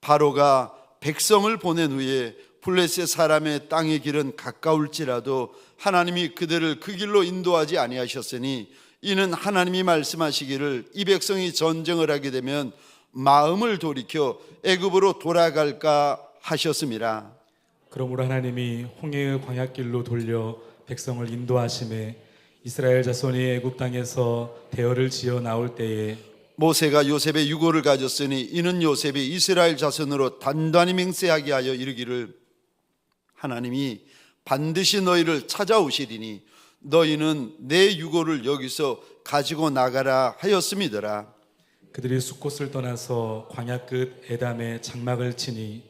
바로가 백성을 보낸 후에 블레셋 사람의 땅의 길은 가까울지라도 하나님이 그들을 그 길로 인도하지 아니하셨으니 이는 하나님이 말씀하시기를 이 백성이 전쟁을 하게 되면 마음을 돌이켜 애굽으로 돌아갈까 하셨음이라. 그러므로 하나님이 홍해의 광야길로 돌려 백성을 인도하심에 이스라엘 자손이 애굽 땅에서 대열을 지어 나올 때에 모세가 요셉의 유고를 가졌으니 이는 요셉이 이스라엘 자손으로 단단히 맹세하게 하여 이르기를 하나님이 반드시 너희를 찾아오시리니 너희는 내 유고를 여기서 가지고 나가라 하였음이더라. 그들이 숫곳을 떠나서 광야 끝 에담에 장막을 치니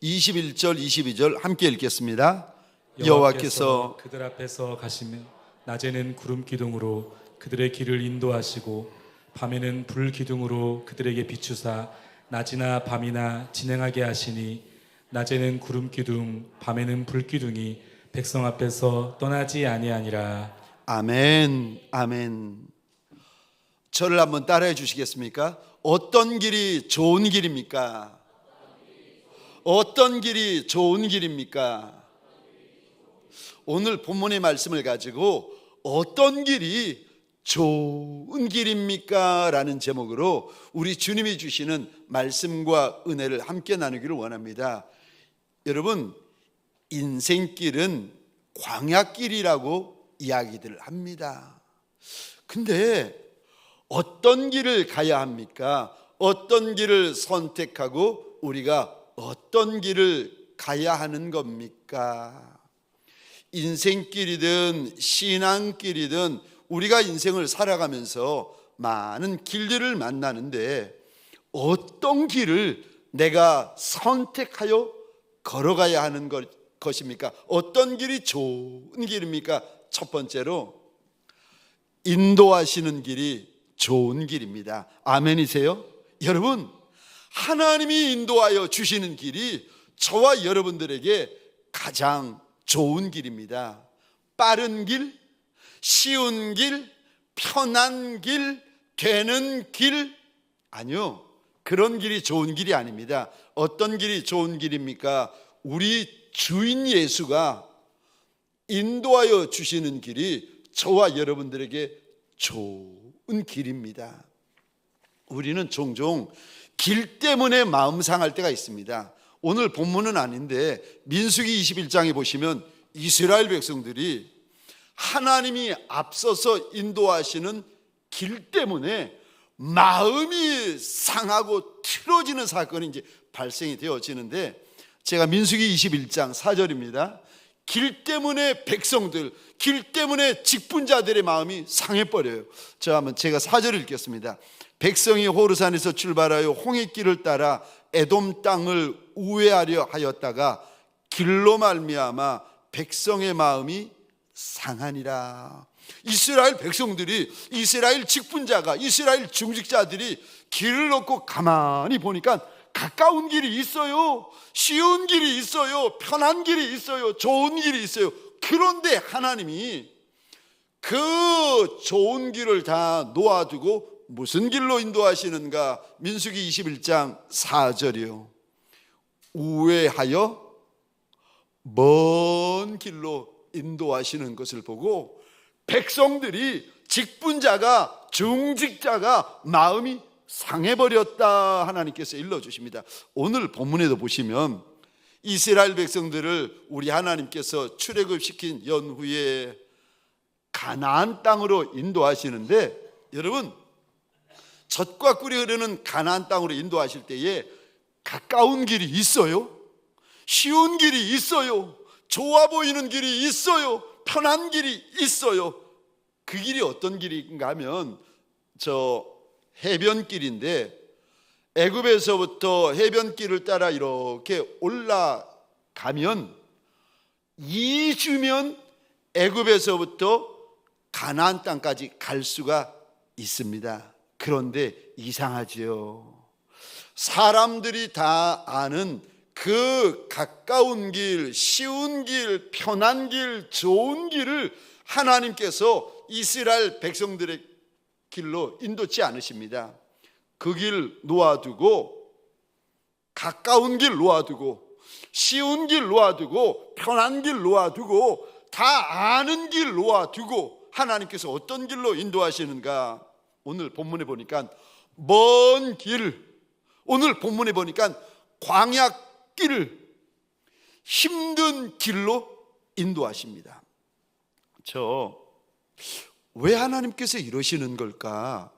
21절 22절 함께 읽겠습니다. 여호와께서 그들 앞에서 가시며 낮에는 구름 기둥으로 그들의 길을 인도하시고 밤에는 불 기둥으로 그들에게 비추사 낮이나 밤이나 진행하게 하시니 낮에는 구름 기둥 밤에는 불 기둥이 백성 앞에서 떠나지 아니하니라. 아멘. 아멘. 저를 한번 따라해 주시겠습니까? 어떤 길이 좋은 길입니까? 어떤 길이 좋은 길입니까? 오늘 본문의 말씀을 가지고 어떤 길이 좋은 길입니까? 라는 제목으로 우리 주님이 주시는 말씀과 은혜를 함께 나누기를 원합니다. 여러분, 인생길은 광야길이라고 이야기들 합니다. 근데 어떤 길을 가야 합니까? 어떤 길을 선택하고 우리가 어떤 길을 가야 하는 겁니까? 인생길이든 신앙길이든 우리가 인생을 살아가면서 많은 길들을 만나는데 어떤 길을 내가 선택하여 걸어가야 하는 것입니까? 어떤 길이 좋은 길입니까? 첫 번째로 인도하시는 길이 좋은 길입니다. 아멘이세요? 여러분, 하나님이 인도하여 주시는 길이 저와 여러분들에게 가장 좋은 길입니다. 빠른 길, 쉬운 길, 편한 길, 되는 길, 아니요, 그런 길이 좋은 길이 아닙니다. 어떤 길이 좋은 길입니까? 우리 주인 예수가 인도하여 주시는 길이 저와 여러분들에게 좋은 길입니다. 우리는 종종 길 때문에 마음 상할 때가 있습니다. 오늘 본문은 아닌데 민수기 21장에 보시면 이스라엘 백성들이 하나님이 앞서서 인도하시는 길 때문에 마음이 상하고 틀어지는 사건이 이제 발생이 되어지는데, 제가 민수기 21장 4절입니다. 길 때문에 백성들, 길 때문에 직분자들의 마음이 상해버려요. 제가 4절을 읽겠습니다. 백성이 호르산에서 출발하여 홍해길을 따라 에돔 땅을 우회하려 하였다가 길로 말미암아 백성의 마음이 상하니라. 이스라엘 백성들이, 이스라엘 직분자가, 이스라엘 중직자들이 길을 놓고 가만히 보니까 가까운 길이 있어요, 쉬운 길이 있어요, 편한 길이 있어요, 좋은 길이 있어요. 그런데 하나님이 그 좋은 길을 다 놓아두고 무슨 길로 인도하시는가? 민수기 21장 4절이요. 우회하여 먼 길로 인도하시는 것을 보고 백성들이, 직분자가, 중직자가 마음이 상해버렸다 하나님께서 일러주십니다. 오늘 본문에도 보시면 이스라엘 백성들을 우리 하나님께서 출애굽시킨 연후에 가나안 땅으로 인도하시는데, 여러분, 젖과 꿀이 흐르는 가나안 땅으로 인도하실 때에 가까운 길이 있어요, 쉬운 길이 있어요, 좋아 보이는 길이 있어요, 편한 길이 있어요. 그 길이 어떤 길인가 하면 해변길인데, 애굽에서부터 해변길을 따라 이렇게 올라가면 2주면 애굽에서부터 가나안 땅까지 갈 수가 있습니다. 그런데 이상하지요. 사람들이 다 아는 그 가까운 길, 쉬운 길, 편한 길, 좋은 길을 하나님께서 이스라엘 백성들의 길로 인도치 않으십니다. 그 길 놓아두고 가까운 길 놓아두고, 쉬운 길 놓아두고, 편한 길 놓아두고, 다 아는 길 놓아두고 하나님께서 어떤 길로 인도하시는가? 오늘 본문에 보니까 먼 길, 오늘 본문에 보니까 광야길, 힘든 길로 인도하십니다. 왜 하나님께서 이러시는 걸까?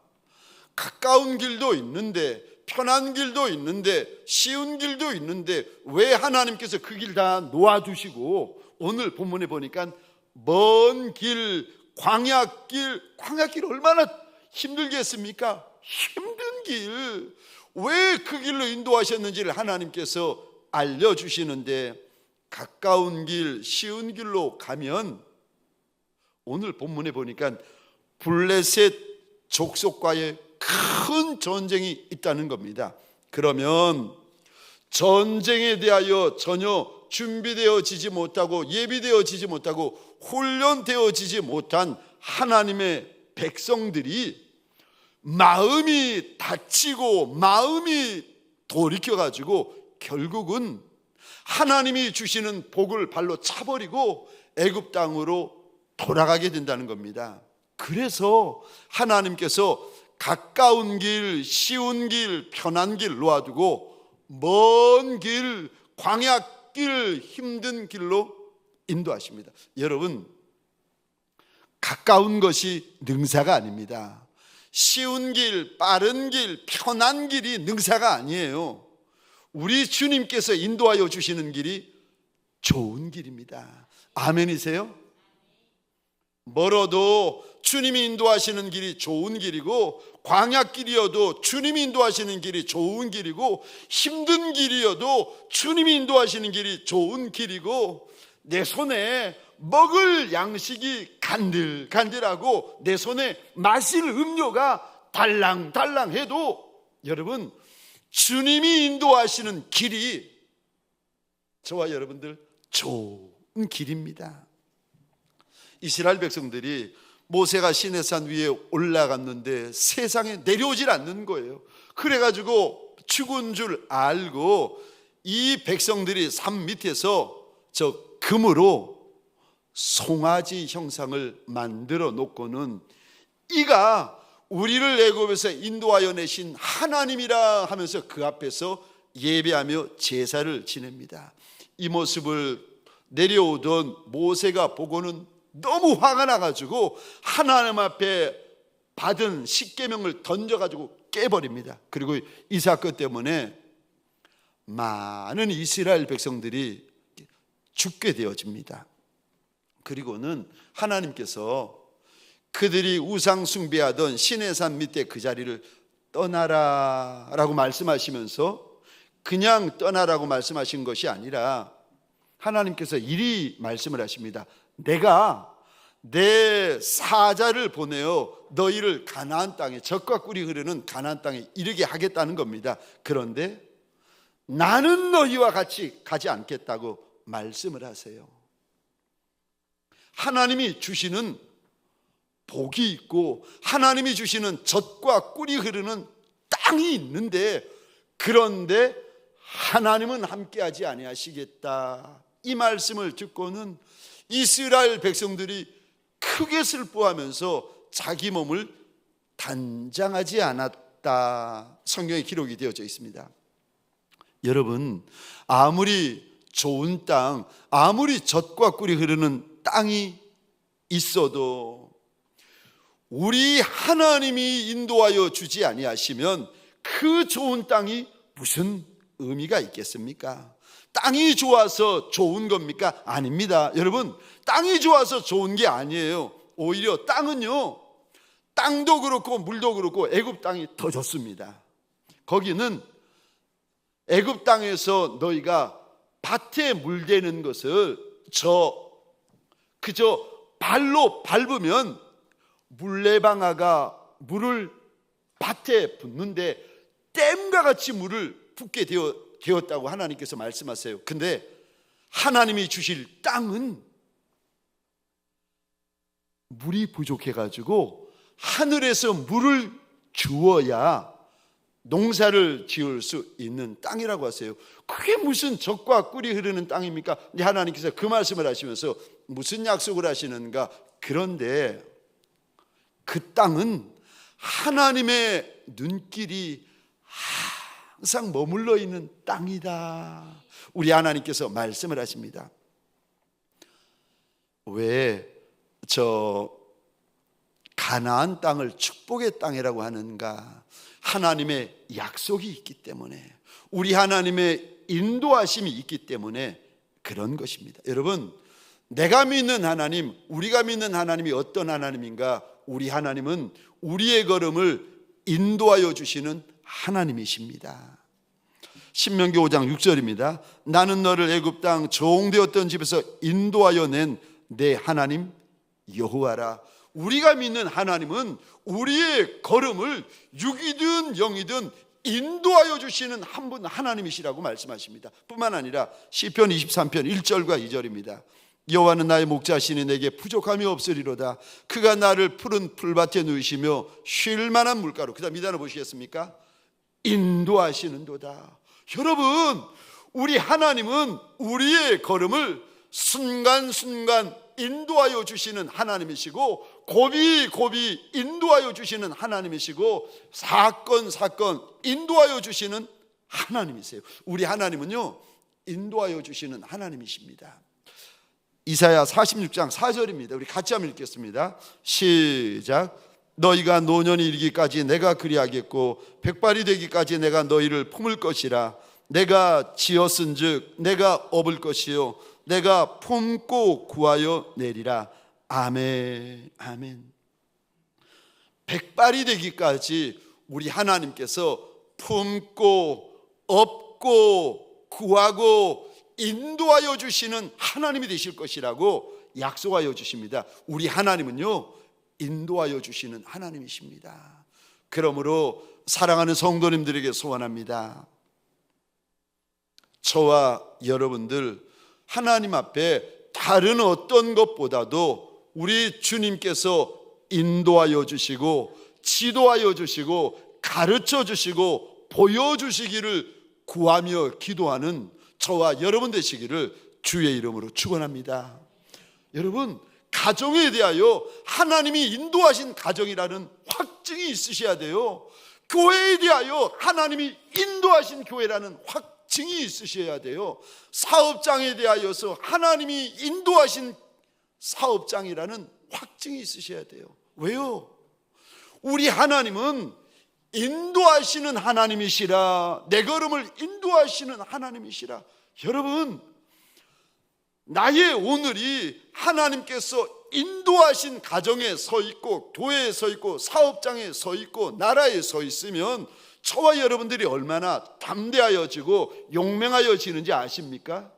가까운 길도 있는데, 편한 길도 있는데, 쉬운 길도 있는데 왜 하나님께서 그 길 다 놓아두시고 오늘 본문에 보니까 먼 길, 광야길 얼마나 힘들겠습니까? 힘든 길, 왜 그 길로 인도하셨는지를 하나님께서 알려주시는데, 가까운 길, 쉬운 길로 가면 오늘 본문에 보니까 블레셋 족속과의 큰 전쟁이 있다는 겁니다. 그러면 전쟁에 대하여 전혀 준비되어지지 못하고 예비되어지지 못하고 훈련되어지지 못한 하나님의 백성들이 마음이 다치고 마음이 돌이켜가지고 결국은 하나님이 주시는 복을 발로 차버리고 애굽 땅으로 돌아가게 된다는 겁니다. 그래서 하나님께서 가까운 길, 쉬운 길, 편한 길 놓아두고 먼 길, 광야길, 힘든 길로 인도하십니다. 여러분, 가까운 것이 능사가 아닙니다. 쉬운 길, 빠른 길, 편한 길이 능사가 아니에요. 우리 주님께서 인도하여 주시는 길이 좋은 길입니다. 아멘이세요? 멀어도 주님이 인도하시는 길이 좋은 길이고, 광야길이어도 주님이 인도하시는 길이 좋은 길이고, 힘든 길이어도 주님이 인도하시는 길이 좋은 길이고, 내 손에 먹을 양식이 간들간들하고 내 손에 마실 음료가 달랑달랑해도 여러분, 주님이 인도하시는 길이 저와 여러분들 좋은 길입니다. 이스라엘 백성들이 모세가 시내산 위에 올라갔는데 세상에 내려오질 않는 거예요. 그래가지고 죽은 줄 알고 이 백성들이 산 밑에서 저 금으로 송아지 형상을 만들어 놓고는 이가 우리를 애굽에서 인도하여 내신 하나님이라 하면서 그 앞에서 예배하며 제사를 지냅니다. 이 모습을 내려오던 모세가 보고는 너무 화가 나가지고 하나님 앞에 받은 십계명을 던져가지고 깨버립니다. 그리고 이 사건 때문에 많은 이스라엘 백성들이 죽게 되어집니다. 그리고는 하나님께서 그들이 우상 숭배하던 시내산 밑에 그 자리를 떠나라라고 말씀하시면서 그냥 떠나라고 말씀하신 것이 아니라 하나님께서 이리 말씀을 하십니다. 내가 내 사자를 보내어 너희를 가나안 땅에, 젖과 꿀이 흐르는 가나안 땅에 이르게 하겠다는 겁니다. 그런데 나는 너희와 같이 가지 않겠다고 말씀을 하세요. 하나님이 주시는 복이 있고 하나님이 주시는 젖과 꿀이 흐르는 땅이 있는데, 그런데 하나님은 함께하지 아니하시겠다, 이 말씀을 듣고는 이스라엘 백성들이 크게 슬퍼하면서 자기 몸을 단장하지 않았다, 성경에 기록이 되어져 있습니다. 여러분, 아무리 좋은 땅, 아무리 젖과 꿀이 흐르는 땅이 있어도 우리 하나님이 인도하여 주지 아니하시면 그 좋은 땅이 무슨 의미가 있겠습니까? 땅이 좋아서 좋은 겁니까? 아닙니다. 여러분, 땅이 좋아서 좋은 게 아니에요. 오히려 땅은요, 땅도 그렇고 물도 그렇고 애굽 땅이 더 좋습니다. 거기는 애굽 땅에서 너희가 밭에 물대는 것을 그저 발로 밟으면 물레방아가 물을 밭에 붓는데 댐과 같이 물을 붓게 되었다고 하나님께서 말씀하세요. 근데 하나님이 주실 땅은 물이 부족해가지고 하늘에서 물을 주어야 농사를 지을 수 있는 땅이라고 하세요. 그게 무슨 젖과 꿀이 흐르는 땅입니까? 근데 하나님께서 그 말씀을 하시면서 무슨 약속을 하시는가? 그런데 그 땅은 하나님의 눈길이 항상 머물러 있는 땅이다. 우리 하나님께서 말씀을 하십니다. 왜 가나안 땅을 축복의 땅이라고 하는가? 하나님의 약속이 있기 때문에, 우리 하나님의 인도하심이 있기 때문에 그런 것입니다. 여러분, 내가 믿는 하나님, 우리가 믿는 하나님이 어떤 하나님인가? 우리 하나님은 우리의 걸음을 인도하여 주시는 하나님이십니다. 신명기 5장 6절입니다. 나는 너를 애굽 땅 종되었던 집에서 인도하여 낸 내 하나님 여호와라. 우리가 믿는 하나님은 우리의 걸음을 육이든 영이든 인도하여 주시는 한 분 하나님이시라고 말씀하십니다. 뿐만 아니라 시편 23편 1절과 2절입니다. 여호와는 나의 목자시니 내게 부족함이 없으리로다. 그가 나를 푸른 풀밭에 누이시며 쉴 만한 물가로, 그 다음 2단을 보시겠습니까? 인도하시는도다. 여러분, 우리 하나님은 우리의 걸음을 순간순간 인도하여 주시는 하나님이시고, 고비 인도하여 주시는 하나님이시고, 사건 인도하여 주시는 하나님이세요. 우리 하나님은요, 인도하여 주시는 하나님이십니다. 이사야 46장 4절입니다. 우리 같이 한번 읽겠습니다. 시작. 너희가 노년이 이르기까지 내가 그리하겠고 백발이 되기까지 내가 너희를 품을 것이라. 내가 지었은즉 내가 업을 것이요 내가 품고 구하여 내리라. 아멘. 아멘. 백발이 되기까지 우리 하나님께서 품고 업고 구하고 인도하여 주시는 하나님이 되실 것이라고 약속하여 주십니다. 우리 하나님은요, 인도하여 주시는 하나님이십니다. 그러므로 사랑하는 성도님들에게 소원합니다. 저와 여러분들 하나님 앞에 다른 어떤 것보다도 우리 주님께서 인도하여 주시고 지도하여 주시고 가르쳐 주시고 보여주시기를 구하며 기도하는 저와 여러분 되시기를 주의 이름으로 축원합니다. 여러분, 가정에 대하여 하나님이 인도하신 가정이라는 확증이 있으셔야 돼요. 교회에 대하여 하나님이 인도하신 교회라는 확증이 있으셔야 돼요. 사업장에 대하여서 하나님이 인도하신 사업장이라는 확증이 있으셔야 돼요. 왜요? 우리 하나님은 인도하시는 하나님이시라. 내 걸음을 인도하시는 하나님이시라. 여러분, 나의 오늘이 하나님께서 인도하신 가정에 서 있고 교회에 서 있고 사업장에 서 있고 나라에 서 있으면 저와 여러분들이 얼마나 담대하여지고 용맹하여지는지 아십니까?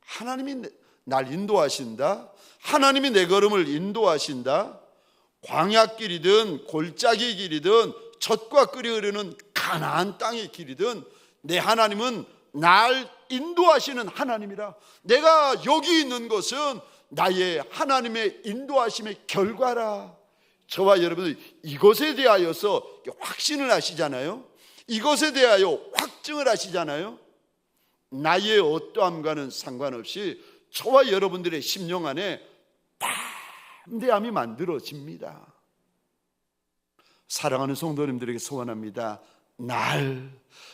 하나님이 날 인도하신다. 하나님이 내 걸음을 인도하신다. 광야길이든 골짜기 길이든 젖과 꿀이 흐르는 가나안 땅의 길이든 내 하나님은 날 인도하시는 하나님이라. 내가 여기 있는 것은 나의 하나님의 인도하심의 결과라. 저와 여러분들 이것에 대하여서 확신을 하시잖아요. 이것에 대하여 확증을 하시잖아요. 나의 어떠함과는 상관없이 저와 여러분들의 심령 안에 담대함이 만들어집니다. 사랑하는 성도님들에게 소원합니다. 날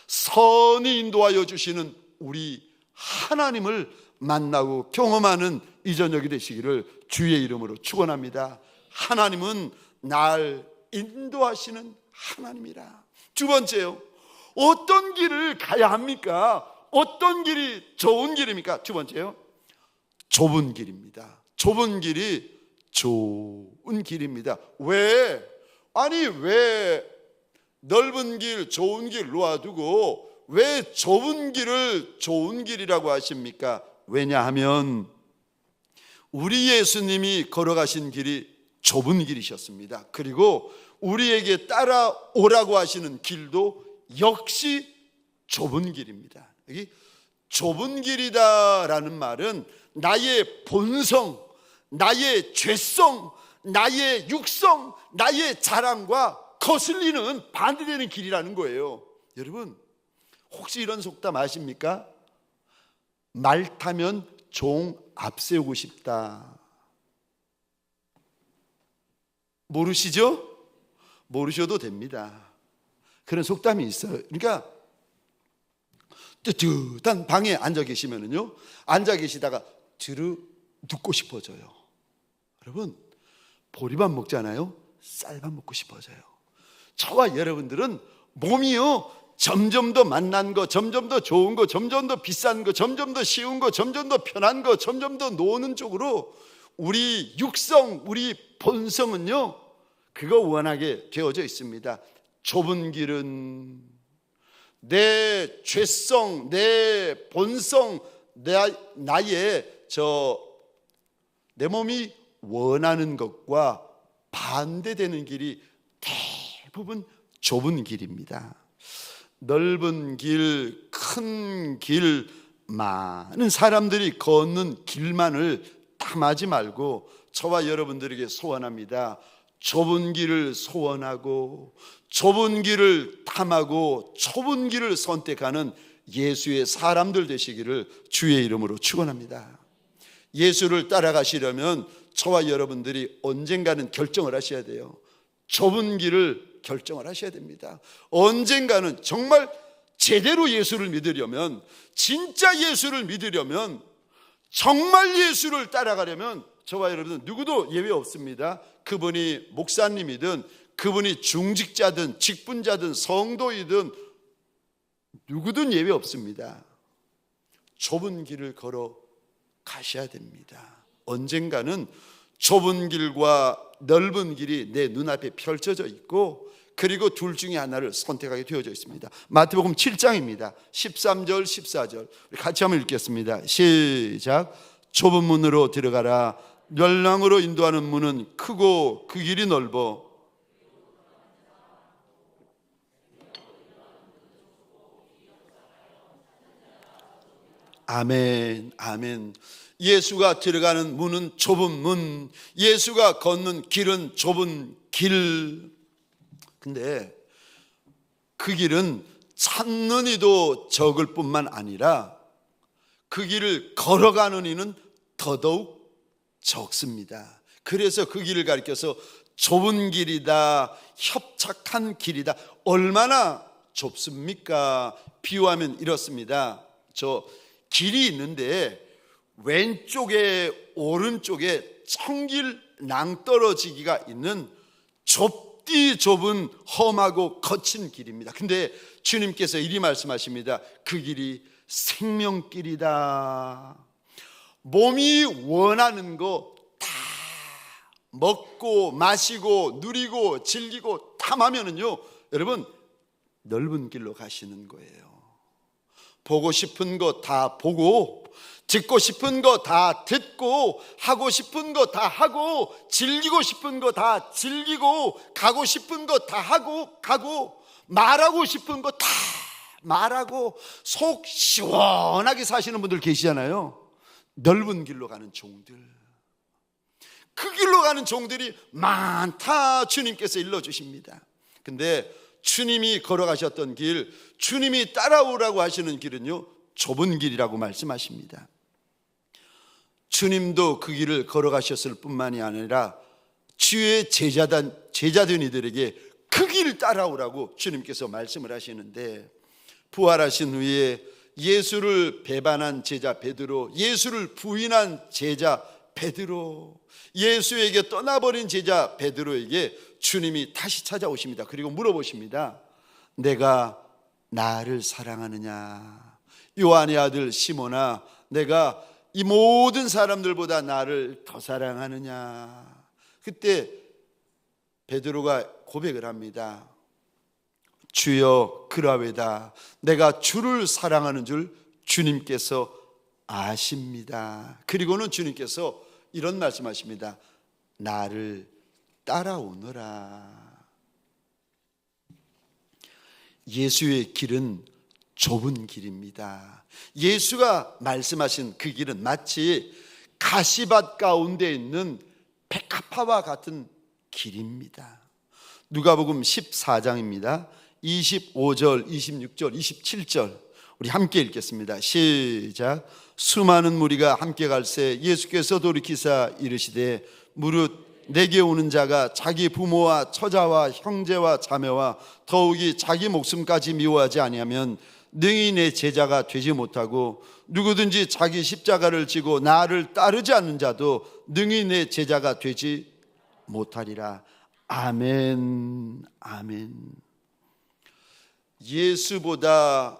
선히 인도하여 주시는 우리 하나님을 만나고 경험하는 이 저녁이 되시기를 주의 이름으로 축원합니다. 하나님은 날 인도하시는 하나님이라. 두 번째요, 어떤 길을 가야 합니까? 어떤 길이 좋은 길입니까? 두 번째요, 좁은 길입니다. 좁은 길이 좋은 길입니다. 왜? 아니, 왜 넓은 길, 좋은 길 놓아두고 왜 좁은 길을 좋은 길이라고 하십니까? 왜냐하면 우리 예수님이 걸어가신 길이 좁은 길이셨습니다. 그리고 우리에게 따라오라고 하시는 길도 역시 좁은 길입니다. 여기 좁은 길이다라는 말은 나의 본성, 나의 죄성, 나의 육성, 나의 자랑과 거슬리는 반대되는 길이라는 거예요. 여러분, 혹시 이런 속담 아십니까? 말 타면 종 앞세우고 싶다. 모르시죠? 모르셔도 됩니다. 그런 속담이 있어요. 그러니까 뜨뜻한 방에 앉아 계시면은요, 앉아 계시다가 눕고 싶어져요. 여러분, 보리밥 먹잖아요. 쌀밥 먹고 싶어져요. 저와 여러분들은 몸이요, 점점 더 만난 거, 점점 더 좋은 거, 점점 더 비싼 거, 점점 더 쉬운 거, 점점 더 편한 거, 점점 더 노는 쪽으로 우리 육성, 우리 본성은요, 그거 원하게 되어져 있습니다. 좁은 길은 내 죄성, 내 본성, 나의 내 몸이 원하는 것과 반대되는 길이 대부분 좁은 길입니다. 넓은 길, 큰 길, 많은 사람들이 걷는 길만을 탐하지 말고 저와 여러분들에게 소원합니다. 좁은 길을 소원하고 좁은 길을 탐하고 좁은 길을 선택하는 예수의 사람들 되시기를 주의 이름으로 축원합니다. 예수를 따라가시려면 저와 여러분들이 언젠가는 결정을 하셔야 돼요. 좁은 길을 결정을 하셔야 됩니다. 언젠가는 정말 제대로 예수를 믿으려면, 진짜 예수를 믿으려면, 정말 예수를 따라가려면 저와 여러분은 누구도 예외 없습니다. 그분이 목사님이든 그분이 중직자든 직분자든 성도이든 누구든 예외 없습니다. 좁은 길을 걸어 가셔야 됩니다. 언젠가는 좁은 길과 넓은 길이 내 눈앞에 펼쳐져 있고, 그리고 둘 중에 하나를 선택하게 되어져 있습니다. 마태복음 7장입니다. 13절 14절 같이 한번 읽겠습니다. 시작. 좁은 문으로 들어가라. 멸망으로 인도하는 문은 크고 그 길이 넓어 아멘, 아멘. 예수가 들어가는 문은 좁은 문, 예수가 걷는 길은 좁은 길. 근데 그 길은 찾는 이도 적을 뿐만 아니라 그 길을 걸어가는 이는 더더욱 적습니다. 그래서 그 길을 가리켜서 좁은 길이다, 협착한 길이다. 얼마나 좁습니까? 비유하면 이렇습니다. 저 길이 있는데 왼쪽에 오른쪽에 청길 낭떠러지기가 있는 좁디 좁은 험하고 거친 길입니다. 근데 주님께서 이리 말씀하십니다. 그 길이 생명길이다. 몸이 원하는 거 다 먹고 마시고 누리고 즐기고 탐하면은요, 여러분 넓은 길로 가시는 거예요. 보고 싶은 거 다 보고, 듣고 싶은 거 다 듣고, 하고 싶은 거 다 하고, 즐기고 싶은 거 다 즐기고, 가고 싶은 거 다 하고 가고, 말하고 싶은 거 다 말하고, 속 시원하게 사시는 분들 계시잖아요. 넓은 길로 가는 종들, 그 길로 가는 종들이 많다. 주님께서 일러주십니다. 근데 주님이 걸어가셨던 길, 주님이 따라오라고 하시는 길은요, 좁은 길이라고 말씀하십니다. 주님도 그 길을 걸어가셨을 뿐만이 아니라 주의 제자된 이들에게 그 길 따라오라고 주님께서 말씀을 하시는데, 부활하신 후에 예수를 배반한 제자 베드로, 예수를 부인한 제자 베드로, 예수에게 떠나버린 제자 베드로에게 주님이 다시 찾아오십니다. 그리고 물어보십니다. 내가 나를 사랑하느냐? 요한의 아들 시몬아, 내가 이 모든 사람들보다 나를 더 사랑하느냐? 그때 베드로가 고백을 합니다. 주여 그라웨다. 내가 주를 사랑하는 줄 주님께서 아십니다. 그리고는 주님께서 이런 말씀하십니다. 나를 따라오너라. 예수의 길은 좁은 길입니다. 예수가 말씀하신 그 길은 마치 가시밭 가운데 있는 백합화와 같은 길입니다. 누가복음 14장입니다. 25절, 26절, 27절 우리 함께 읽겠습니다. 시작. 수많은 무리가 함께 갈새 예수께서 돌이키사 이르시되 무릇 내게 오는 자가 자기 부모와 처자와 형제와 자매와 더욱이 자기 목숨까지 미워하지 아니하면 능히 내 제자가 되지 못하고 누구든지 자기 십자가를 지고 나를 따르지 않는 자도 능히 내 제자가 되지 못하리라. 아멘. 아멘. 예수보다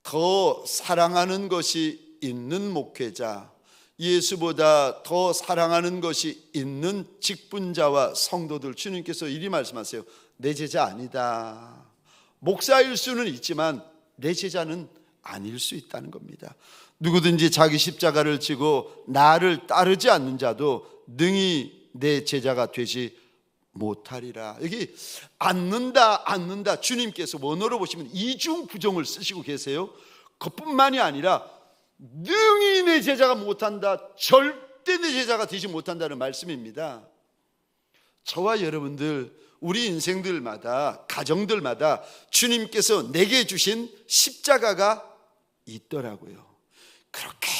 더 사랑하는 것이 있는 목회자, 예수보다 더 사랑하는 것이 있는 직분자와 성도들, 주님께서 이리 말씀하세요. 내 제자 아니다. 목사일 수는 있지만 내 제자는 아닐 수 있다는 겁니다. 누구든지 자기 십자가를 지고 나를 따르지 않는 자도 능히 내 제자가 되지 못하리라. 여기 않는다 주님께서 원어로 보시면 이중 부정을 쓰시고 계세요. 그뿐만이 아니라 능히 내 제자가 못한다, 절대 내 제자가 되지 못한다는 말씀입니다. 저와 여러분들, 우리 인생들마다, 가정들마다 주님께서 내게 주신 십자가가 있더라고요. 그렇게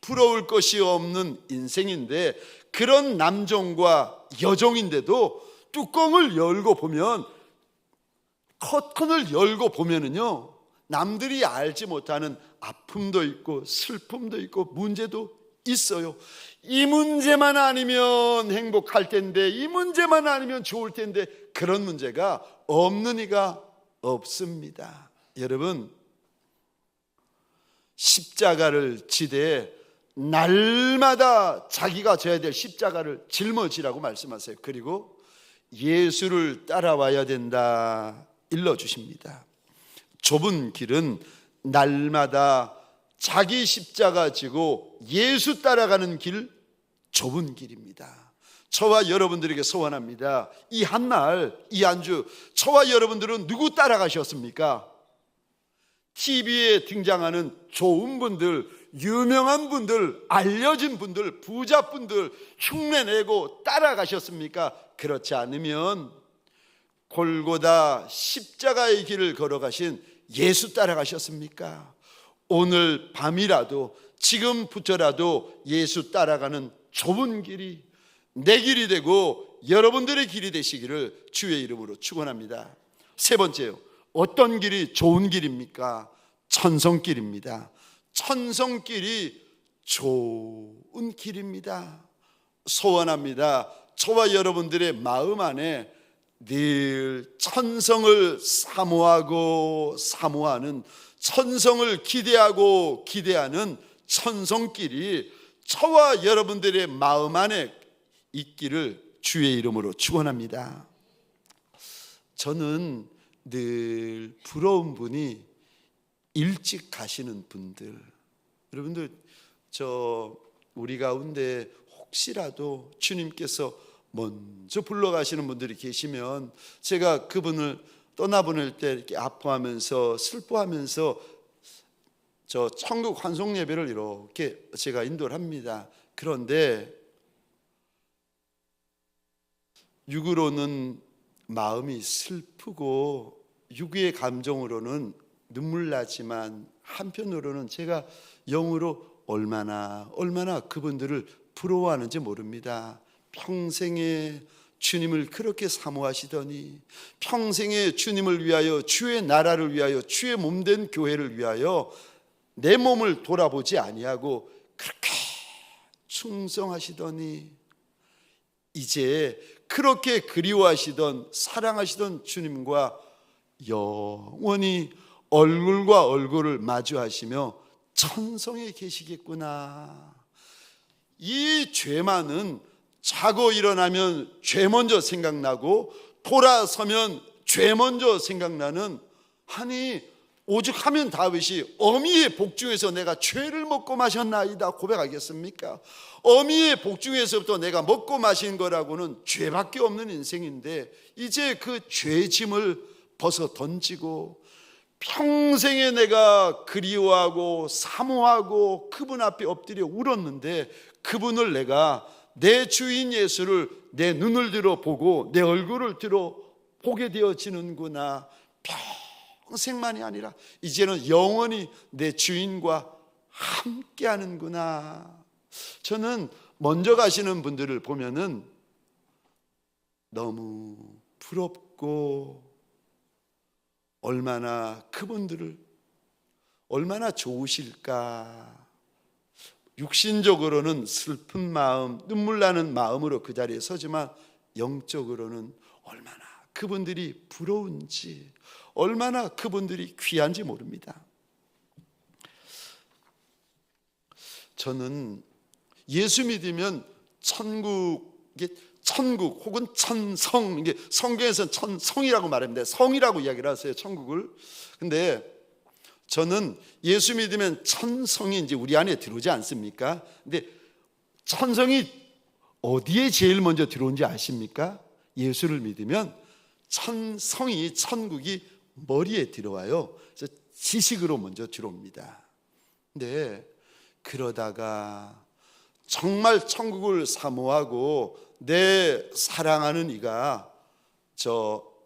부러울 것이 없는 인생인데, 그런 남종과 여종인데도 뚜껑을 열고 보면, 커튼을 열고 보면은요, 남들이 알지 못하는 아픔도 있고 슬픔도 있고 문제도 있어요. 이 문제만 아니면 행복할 텐데, 이 문제만 아니면 좋을 텐데, 그런 문제가 없는 이가 없습니다. 여러분, 십자가를 지되 날마다 자기가 져야 될 십자가를 짊어지라고 말씀하세요. 그리고 예수를 따라와야 된다 일러주십니다. 좁은 길은 날마다 자기 십자가 지고 예수 따라가는 길, 좁은 길입니다. 저와 여러분들에게 소원합니다. 이 한날, 이 한 주 저와 여러분들은 누구 따라가셨습니까? TV에 등장하는 좋은 분들, 유명한 분들, 알려진 분들, 부자분들 흉내내고 따라가셨습니까? 그렇지 않으면 골고다 십자가의 길을 걸어가신 예수 따라가셨습니까? 오늘 밤이라도, 지금부터라도 예수 따라가는 좁은 길이 내 길이 되고 여러분들의 길이 되시기를 주의 이름으로 축원합니다. 세 번째요, 어떤 길이 좋은 길입니까? 천성길입니다. 천성길이 좋은 길입니다. 소원합니다. 저와 여러분들의 마음 안에 늘 천성을 사모하고 사모하는, 천성을 기대하고 기대하는 천성길이 저와 여러분들의 마음 안에 있기를 주의 이름으로 축원합니다. 저는 늘 부러운 분이 일찍 가시는 분들. 여러분들, 우리 가운데 혹시라도 주님께서 먼저 불러가시는 분들이 계시면 제가 그분을 떠나보낼 때 이렇게 아파하면서 슬퍼하면서 저 천국 환송 예배를 이렇게 제가 인도를 합니다. 그런데 육으로는 마음이 슬프고 육의 감정으로는 눈물 나지만 한편으로는 제가 영으로 얼마나 그분들을 부러워하는지 모릅니다. 평생에 주님을 그렇게 사모하시더니, 평생에 주님을 위하여, 주의 나라를 위하여, 주의 몸된 교회를 위하여 내 몸을 돌아보지 아니하고 그렇게 충성하시더니, 이제 그렇게 그리워하시던 사랑하시던 주님과 영원히 얼굴과 얼굴을 마주하시며 천성에 계시겠구나. 이 죄만은 자고 일어나면 죄 먼저 생각나고 돌아서면 죄 먼저 생각나는, 아니 오죽 하면 다윗이 어미의 복중에서 내가 죄를 먹고 마셨나이다 고백하겠습니까? 어미의 복중에서부터 내가 먹고 마신 거라고는 죄밖에 없는 인생인데, 이제 그 죄짐을 벗어 던지고 평생에 내가 그리워하고 사모하고 그분 앞에 엎드려 울었는데, 그분을 내가 내 주인 예수를 내 눈을 들어 보고 내 얼굴을 들어 보게 되어지는구나. 평생만이 아니라 이제는 영원히 내 주인과 함께 하는구나. 저는 먼저 가시는 분들을 보면은 너무 부럽고, 얼마나 그분들을 얼마나 좋으실까. 육신적으로는 슬픈 마음, 눈물 나는 마음으로 그 자리에 서지만 영적으로는 얼마나 그분들이 부러운지, 얼마나 그분들이 귀한지 모릅니다. 저는 예수 믿으면 천국 혹은 천성, 이게 성경에서는 천성이라고 말합니다. 성이라고 이야기를 하세요, 천국을. 근데 저는 예수 믿으면 천성이 이제 우리 안에 들어오지 않습니까? 근데 천성이 어디에 제일 먼저 들어온지 아십니까? 예수를 믿으면 천성이, 천국이 머리에 들어와요. 그래서 지식으로 먼저 들어옵니다. 근데 그러다가 정말 천국을 사모하고 내 사랑하는 이가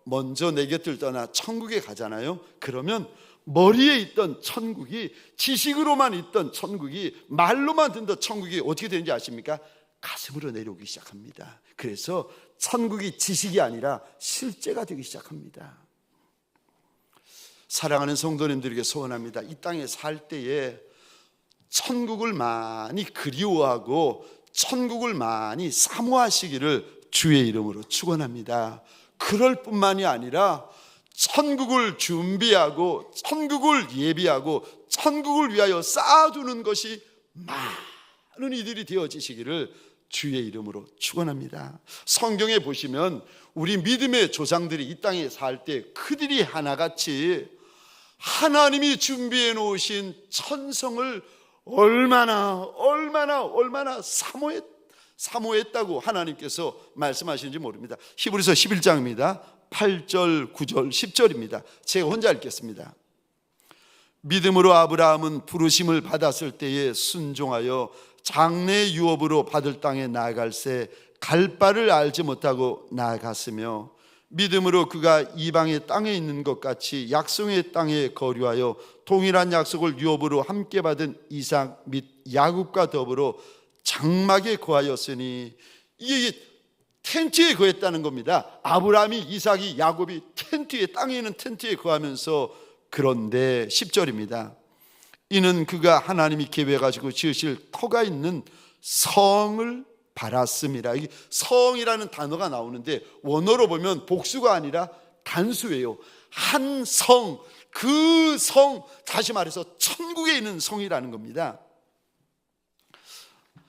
먼저 내 곁을 떠나 천국에 가잖아요. 그러면 머리에 있던 천국이, 지식으로만 있던 천국이, 말로만 듣던 천국이 어떻게 되는지 아십니까? 가슴으로 내려오기 시작합니다. 그래서 천국이 지식이 아니라 실제가 되기 시작합니다. 사랑하는 성도님들에게 소원합니다. 이 땅에 살 때에 천국을 많이 그리워하고 천국을 많이 사모하시기를 주의 이름으로 축원합니다. 그럴 뿐만이 아니라 천국을 준비하고 천국을 예비하고 천국을 위하여 쌓아두는 것이 많은 이들이 되어지시기를 주의 이름으로 축원합니다. 성경에 보시면 우리 믿음의 조상들이 이 땅에 살 때 그들이 하나같이 하나님이 준비해 놓으신 천성을 얼마나 사모했다고 하나님께서 말씀하시는지 모릅니다. 히브리서 11장입니다. 8절, 9절, 10절입니다. 제가 혼자 읽겠습니다. 믿음으로 아브라함은 부르심을 받았을 때에 순종하여 장래 유업으로 받을 땅에 나아갈새 갈 바를 알지 못하고 나아갔으며, 믿음으로 그가 이방의 땅에 있는 것 같이 약속의 땅에 거류하여 동일한 약속을 유업으로 함께 받은 이삭 및 야곱과 더불어 장막에 거하였으니, 이게 텐트에 거했다는 겁니다. 아브라함이, 이삭이, 야곱이 텐트에, 땅에 있는 텐트에 거하면서, 그런데 10절입니다. 이는 그가 하나님이 계획하시고 지으실 터가 있는 성을 바랐음이라. 이 성이라는 단어가 나오는데 원어로 보면 복수가 아니라 단수예요. 한 성, 그 성, 다시 말해서 천국에 있는 성이라는 겁니다.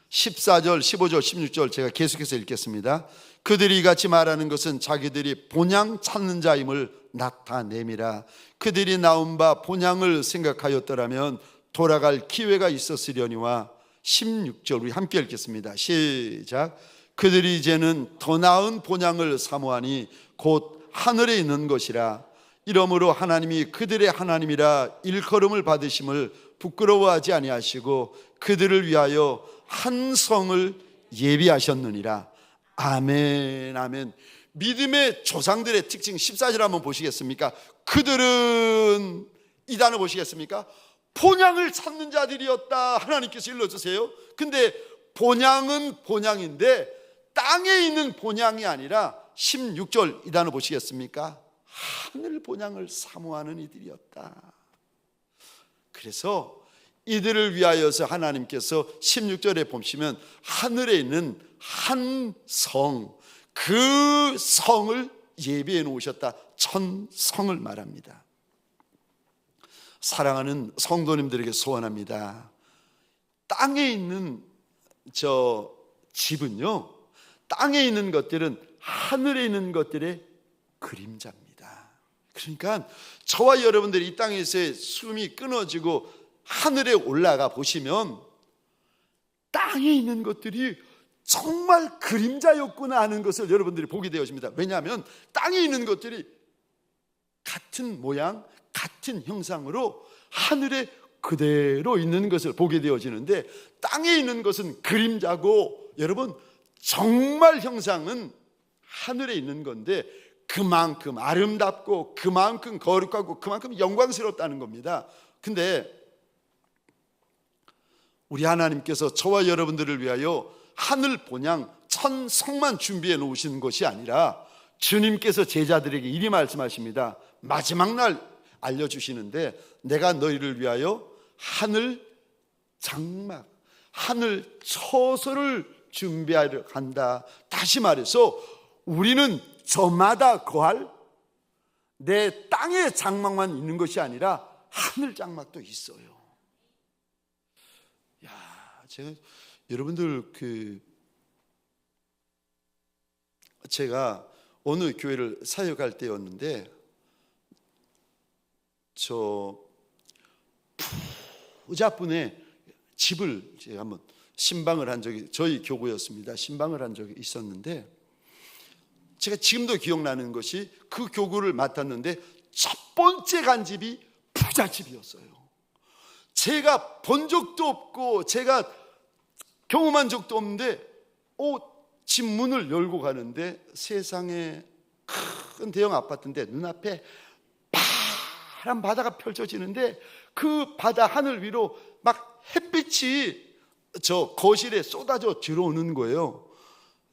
14절, 15절, 16절 제가 계속해서 읽겠습니다. 그들이 이같이 말하는 것은 자기들이 본향 찾는 자임을 나타내미라. 그들이 나온 바 본향을 생각하였더라면 돌아갈 기회가 있었으려니와. 16절 우리 함께 읽겠습니다. 시작. 그들이 이제는 더 나은 본향을 사모하니 곧 하늘에 있는 것이라. 이러므로 하나님이 그들의 하나님이라 일컬음을 받으심을 부끄러워하지 아니하시고 그들을 위하여 한 성을 예비하셨느니라. 아멘, 아멘. 믿음의 조상들의 특징 14절 한번 보시겠습니까? 그들은, 이 단어 보시겠습니까? 본향을 찾는 자들이었다. 하나님께서 일러주세요. 근데 본향은 본향인데 땅에 있는 본향이 아니라 16절 이 단어 보시겠습니까? 하늘 본향을 사모하는 이들이었다. 그래서 이들을 위하여서 하나님께서 16절에 보시면 하늘에 있는 한 성, 그 성을 예비해 놓으셨다. 천성을 말합니다. 사랑하는 성도님들에게 소원합니다. 땅에 있는 집은요, 땅에 있는 것들은 하늘에 있는 것들의 그림자입니다. 그러니까 저와 여러분들이 이 땅에서의 숨이 끊어지고 하늘에 올라가 보시면 땅에 있는 것들이 정말 그림자였구나 하는 것을 여러분들이 보게 되어집니다. 왜냐하면 땅에 있는 것들이 같은 모양, 같은 형상으로 하늘에 그대로 있는 것을 보게 되어지는데, 땅에 있는 것은 그림자고, 여러분 정말 형상은 하늘에 있는 건데 그만큼 아름답고 그만큼 거룩하고 그만큼 영광스럽다는 겁니다. 근데 우리 하나님께서 저와 여러분들을 위하여 하늘 본향 천성만 준비해 놓으시는 것이 아니라 주님께서 제자들에게 이리 말씀하십니다. 마지막 날 알려주시는데 내가 너희를 위하여 하늘 장막, 하늘 처소를 준비하려 간다. 다시 말해서 우리는 저마다 거할 내 땅의 장막만 있는 것이 아니라 하늘 장막도 있어요. 야, 제가 여러분들 제가 어느 교회를 사역할 때였는데 저 부자분의 집을 제가 한번 신방을 한 적이, 저희 교구였습니다. 신방을 한 적이 있었는데 제가 지금도 기억나는 것이 그 교구를 맡았는데 첫 번째 간 집이 부잣집이었어요. 제가 본 적도 없고 제가 경험한 적도 없는데 집 문을 열고 가는데 세상에 큰 대형 아파트인데 눈앞에 파란 바다가 펼쳐지는데 그 바다 하늘 위로 막 햇빛이 저 거실에 쏟아져 들어오는 거예요.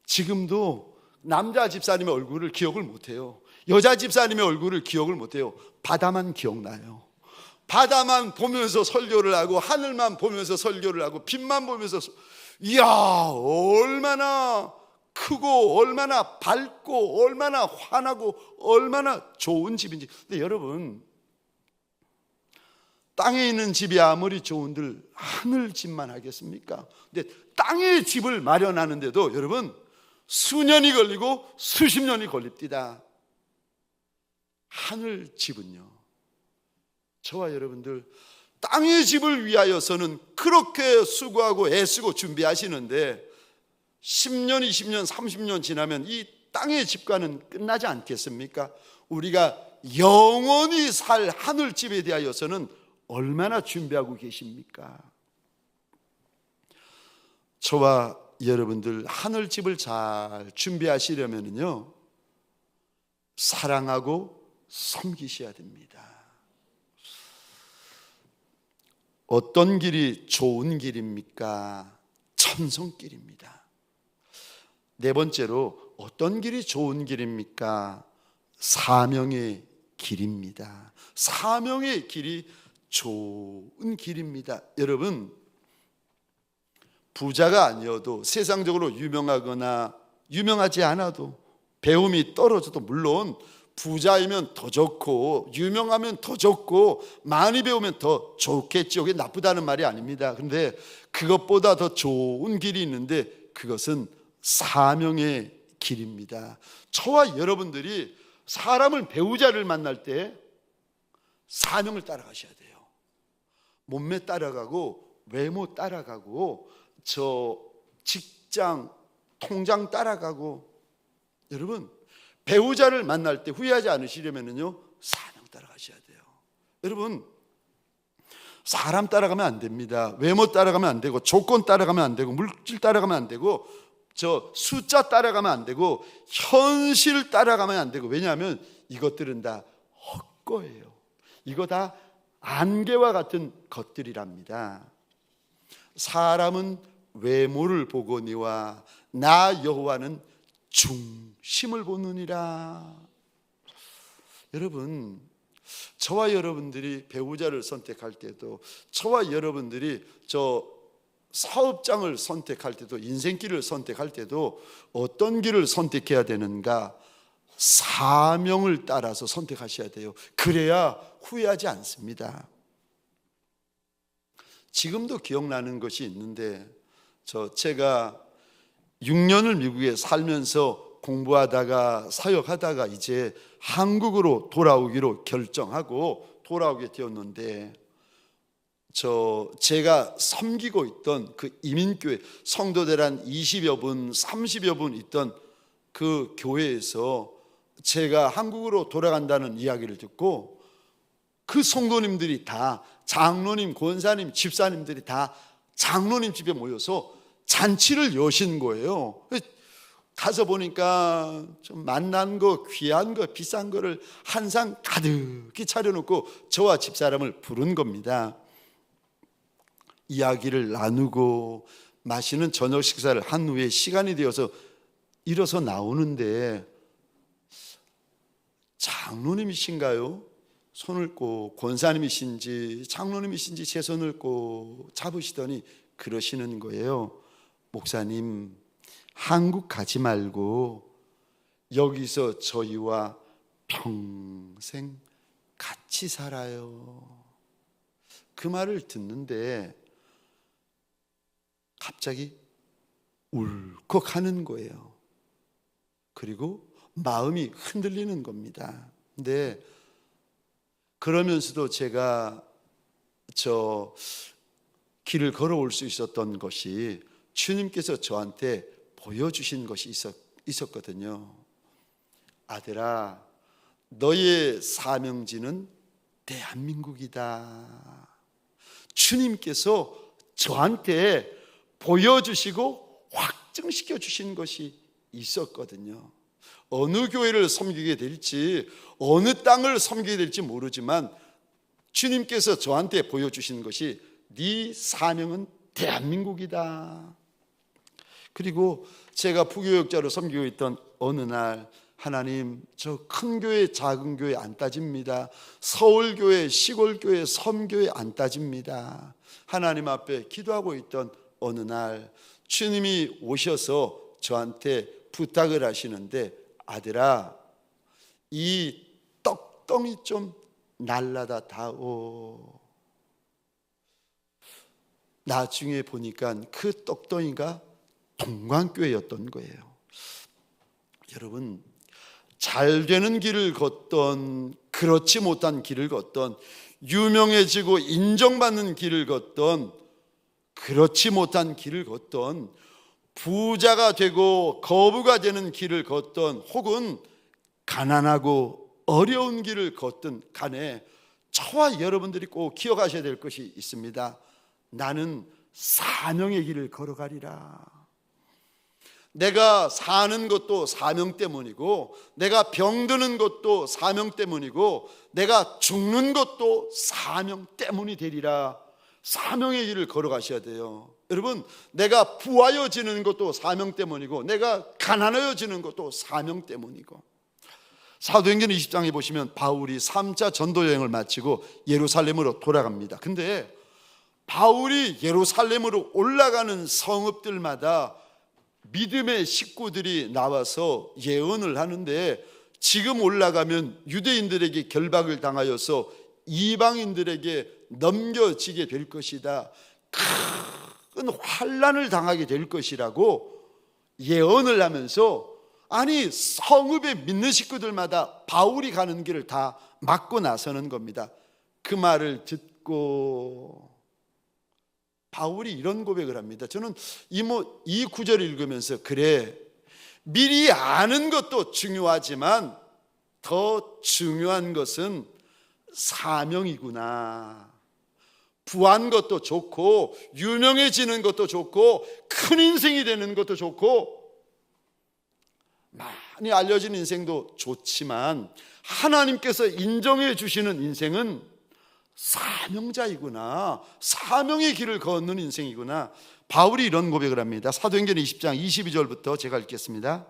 지금도 남자 집사님의 얼굴을 기억을 못해요. 여자 집사님의 얼굴을 기억을 못해요. 바다만 기억나요. 바다만 보면서 설교를 하고 하늘만 보면서 설교를 하고 빛만 보면서 이야, 얼마나 크고 얼마나 밝고 얼마나 환하고 얼마나 좋은 집인지. 근데 여러분, 땅에 있는 집이 아무리 좋은들 하늘 집만 하겠습니까? 근데 땅에 집을 마련하는데도 여러분 수년이 걸리고 수십 년이 걸립니다. 하늘 집은요, 저와 여러분들 땅의 집을 위하여서는 그렇게 수고하고 애쓰고 준비하시는데 10년, 20년, 30년 지나면 이 땅의 집과는 끝나지 않겠습니까? 우리가 영원히 살 하늘집에 대하여서는 얼마나 준비하고 계십니까? 저와 여러분들 하늘집을 잘 준비하시려면요, 사랑하고 섬기셔야 됩니다. 어떤 길이 좋은 길입니까? 천성길입니다. 네 번째로 어떤 길이 좋은 길입니까? 사명의 길입니다. 사명의 길이 좋은 길입니다. 여러분, 부자가 아니어도 세상적으로 유명하거나 유명하지 않아도 배움이 떨어져도 물론 부자이면 더 좋고 유명하면 더 좋고 많이 배우면 더 좋겠죠. 그게 나쁘다는 말이 아닙니다. 그런데 그것보다 더 좋은 길이 있는데 그것은 사명의 길입니다. 저와 여러분들이 사람을, 배우자를 만날 때 사명을 따라가셔야 돼요. 몸매 따라가고 외모 따라가고 저 직장 통장 따라가고. 여러분, 배우자를 만날 때 후회하지 않으시려면요 사명 따라가셔야 돼요. 여러분, 사람 따라가면 안 됩니다. 외모 따라가면 안 되고 조건 따라가면 안 되고 물질 따라가면 안 되고 저 숫자 따라가면 안 되고 현실 따라가면 안 되고. 왜냐하면 이것들은 다 헛거예요. 이거 다 안개와 같은 것들이랍니다. 사람은 외모를 보거니와 나 여호와는 중심을 보느니라. 여러분, 저와 여러분들이 배우자를 선택할 때도, 저와 여러분들이 저 사업장을 선택할 때도, 인생길을 선택할 때도 어떤 길을 선택해야 되는가? 사명을 따라서 선택하셔야 돼요. 그래야 후회하지 않습니다. 지금도 기억나는 것이 있는데, 제가 6년을 미국에 살면서 공부하다가 사역하다가 이제 한국으로 돌아오기로 결정하고 돌아오게 되었는데, 제가 섬기고 있던 그 이민교회, 성도들 한 20여 분, 30여 분 있던 그 교회에서 제가 한국으로 돌아간다는 이야기를 듣고 그 성도님들이 다, 장로님, 권사님, 집사님들이 다 장로님 집에 모여서 잔치를 여신 거예요. 가서 보니까 좀 맛난 거, 귀한 거, 비싼 거를 한 상 가득히 차려놓고 저와 집사람을 부른 겁니다. 이야기를 나누고 마시는 저녁 식사를 한 후에 시간이 되어서 일어서 나오는데 장로님이신가요? 손을 꼭 권사님이신지 장로님이신지 제 손을 꼭 잡으시더니 그러시는 거예요. 목사님, 한국 가지 말고 여기서 저희와 평생 같이 살아요. 그 말을 듣는데 갑자기 울컥하는 거예요. 그리고 마음이 흔들리는 겁니다. 근데 그러면서도 제가 저 길을 걸어올 수 있었던 것이 주님께서 저한테 보여주신 것이 있었거든요. 아들아, 너의 사명지는 대한민국이다. 주님께서 저한테 보여주시고 확증시켜 주신 것이 있었거든요. 어느 교회를 섬기게 될지, 어느 땅을 섬기게 될지 모르지만 주님께서 저한테 보여주신 것이 네 사명은 대한민국이다. 그리고 제가 부교역자로 섬기고 있던 어느 날, 하나님, 저 큰 교회 작은 교회 안 따집니다. 서울교회 시골교회 섬교회 안 따집니다. 하나님 앞에 기도하고 있던 어느 날 주님이 오셔서 저한테 부탁을 하시는데, 아들아, 이 떡덩이 좀 날라다 다오. 나중에 보니까 그 떡덩이가 동광교회였던 거예요. 여러분, 잘 되는 길을 걷던, 그렇지 못한 길을 걷던, 유명해지고 인정받는 길을 걷던, 그렇지 못한 길을 걷던, 부자가 되고 거부가 되는 길을 걷던, 혹은 가난하고 어려운 길을 걷든 간에 저와 여러분들이 꼭 기억하셔야 될 것이 있습니다. 나는 사명의 길을 걸어가리라. 내가 사는 것도 사명 때문이고, 내가 병드는 것도 사명 때문이고, 내가 죽는 것도 사명 때문이 되리라. 사명의 길을 걸어가셔야 돼요. 여러분, 내가 부하여지는 것도 사명 때문이고, 내가 가난해지는 것도 사명 때문이고. 사도행전 20장에 보시면 바울이 3차 전도 여행을 마치고 예루살렘으로 돌아갑니다. 근데 바울이 예루살렘으로 올라가는 성읍들마다 믿음의 식구들이 나와서 예언을 하는데, 지금 올라가면 유대인들에게 결박을 당하여서 이방인들에게 넘겨지게 될 것이다. 큰 환난을 당하게 될 것이라고 예언을 하면서, 아니, 성읍에 믿는 식구들마다 바울이 가는 길을 다 막고 나서는 겁니다. 그 말을 듣고 바울이 이런 고백을 합니다. 저는 이 구절을 읽으면서, 그래, 미리 아는 것도 중요하지만 더 중요한 것은 사명이구나. 부한 것도 좋고, 유명해지는 것도 좋고, 큰 인생이 되는 것도 좋고, 많이 알려진 인생도 좋지만 하나님께서 인정해 주시는 인생은 사명자이구나. 사명의 길을 걷는 인생이구나. 바울이 이런 고백을 합니다. 사도행전 20장 22절부터 제가 읽겠습니다.